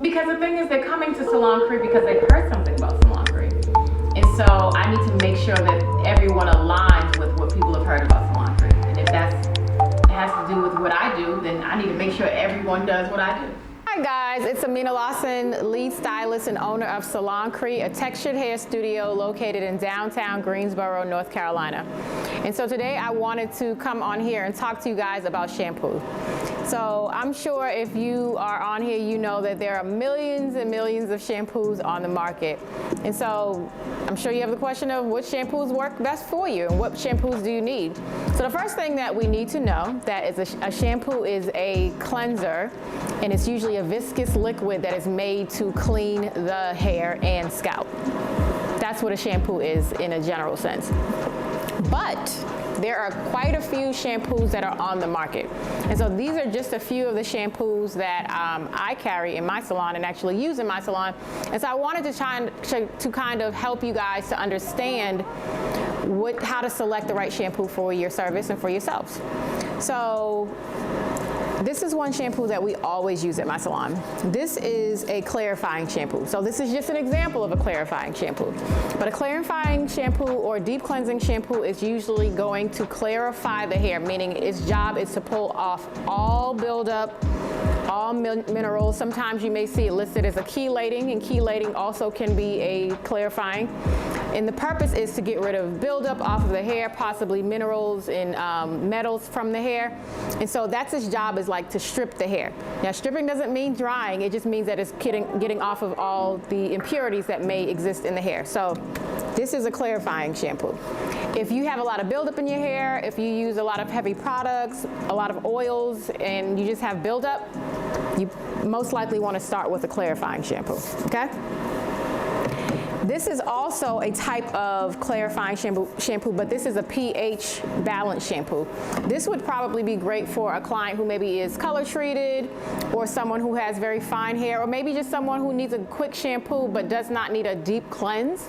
Because the thing is, they're coming to Salon Crie because they've heard something about Salon Crie. And so I need to make sure that everyone aligns with what people have heard about Salon Crie. And if that has to do with what I do, then I need to make sure everyone does what I do. Hi guys, it's Amina Lawson, lead stylist and owner of Salon Crie, a textured hair studio located in downtown Greensboro, North Carolina. And so today I wanted to come on here and talk to you guys about shampoo. So I'm sure if you are on here, you know that there are millions and millions of shampoos on the market. And so I'm sure you have the question of which shampoos work best for you and what shampoos do you need. So the first thing that we need to know that is a shampoo is a cleanser, and it's usually a viscous liquid that is made to clean the hair and scalp. That's what a shampoo is in a general sense. But there are quite a few shampoos that are on the market. And so these are just a few of the shampoos that I carry in my salon and actually use in my salon. And so I wanted to kind of help you guys to understand how to select the right shampoo for your service and for yourselves. So this is one shampoo that we always use at my salon. This is a clarifying shampoo. So this is just an example of a clarifying shampoo. But a clarifying shampoo or deep cleansing shampoo is usually going to clarify the hair, meaning its job is to pull off all buildup, all minerals. Sometimes you may see it listed as a chelating, and chelating also can be a clarifying. And the purpose is to get rid of buildup off of the hair, possibly minerals and metals from the hair. And so that's its job, is like to strip the hair. Now, stripping doesn't mean drying. It just means that it's getting off of all the impurities that may exist in the hair. So this is a clarifying shampoo. If you have a lot of buildup in your hair, if you use a lot of heavy products, a lot of oils, and you just have buildup, you most likely want to start with a clarifying shampoo, okay? This is also a type of clarifying shampoo, but this is a pH balanced shampoo. This would probably be great for a client who maybe is color treated, or someone who has very fine hair, or maybe just someone who needs a quick shampoo but does not need a deep cleanse.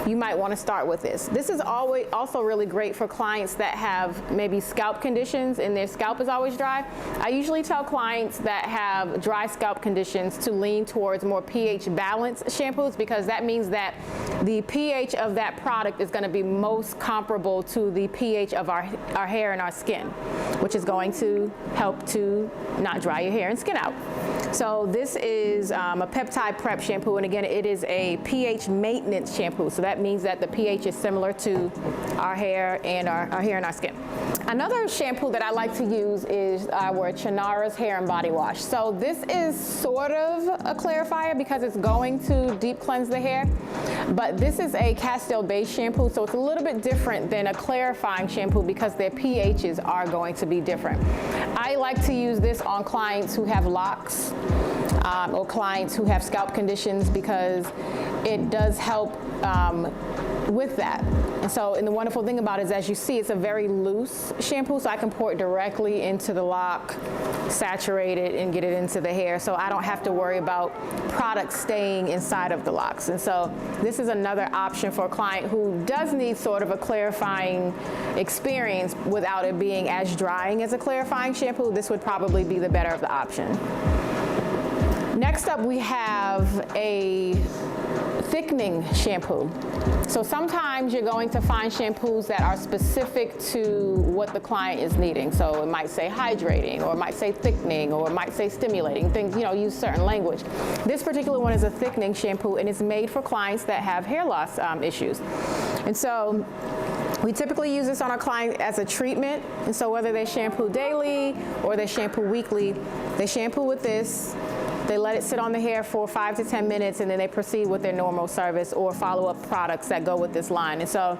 You might want to start with this. This is also really great for clients that have maybe scalp conditions and their scalp is always dry. I usually tell clients that have dry scalp conditions to lean towards more pH balanced shampoos, because that means that the pH of that product is going to be most comparable to the pH of our hair and our skin, which is going to help to not dry your hair and skin out. So this is a peptide prep shampoo, and again, it is a pH maintenance shampoo. So that means that the pH is similar to our hair and our skin. Another shampoo that I like to use is our Chinara's Hair and Body Wash. So this is sort of a clarifier because it's going to deep cleanse the hair, but this is a Castile-based shampoo, so it's a little bit different than a clarifying shampoo because their pHs are going to be different. I like to use this on clients who have locks, or clients who have scalp conditions, because it does help with that. And the wonderful thing about it is, as you see, it's a very loose shampoo, so I can pour it directly into the lock, saturate it, and get it into the hair, so I don't have to worry about products staying inside of the locks. And so this is another option for a client who does need sort of a clarifying experience without it being as drying as a clarifying shampoo. This would probably be the better of the option. Next up, we have a thickening shampoo. So sometimes you're going to find shampoos that are specific to what the client is needing. So it might say hydrating, or it might say thickening, or it might say stimulating, things, use certain language. This particular one is a thickening shampoo, and it's made for clients that have hair loss issues. And so we typically use this on our client as a treatment. And so whether they shampoo daily or they shampoo weekly, they shampoo with this. They let it sit on the hair for 5 to 10 minutes, and then they proceed with their normal service or follow-up products that go with this line. And so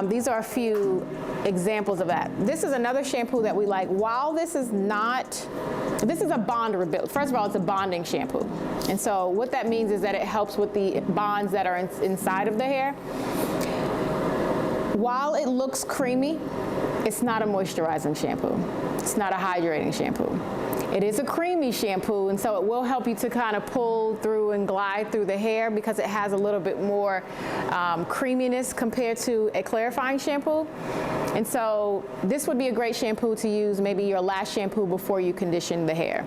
these are a few examples of that. This is another shampoo that we like. While this is a bond rebuild. First of all, it's a bonding shampoo. And so what that means is that it helps with the bonds that are inside of the hair. While it looks creamy, it's not a moisturizing shampoo. It's not a hydrating shampoo. It is a creamy shampoo, and so it will help you to kind of pull through and glide through the hair because it has a little bit more creaminess compared to a clarifying shampoo. And so this would be a great shampoo to use, maybe your last shampoo before you condition the hair.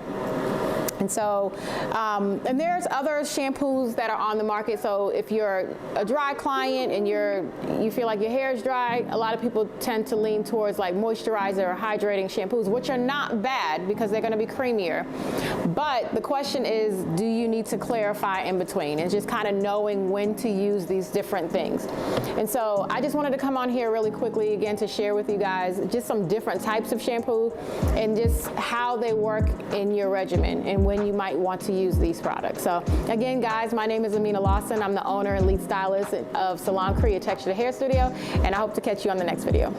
And so, and there's other shampoos that are on the market. So if you're a dry client and you feel like your hair is dry, a lot of people tend to lean towards like moisturizer or hydrating shampoos, which are not bad because they're going to be creamier. But the question is, do you need to clarify in between, and just kind of knowing when to use these different things. And so I just wanted to come on here really quickly again to share with you guys just some different types of shampoo and just how they work in your regimen and when you might want to use these products. So again, guys, my name is Amina Lawson. I'm the owner and lead stylist of Salon Crie Textured Hair Studio, and I hope to catch you on the next video.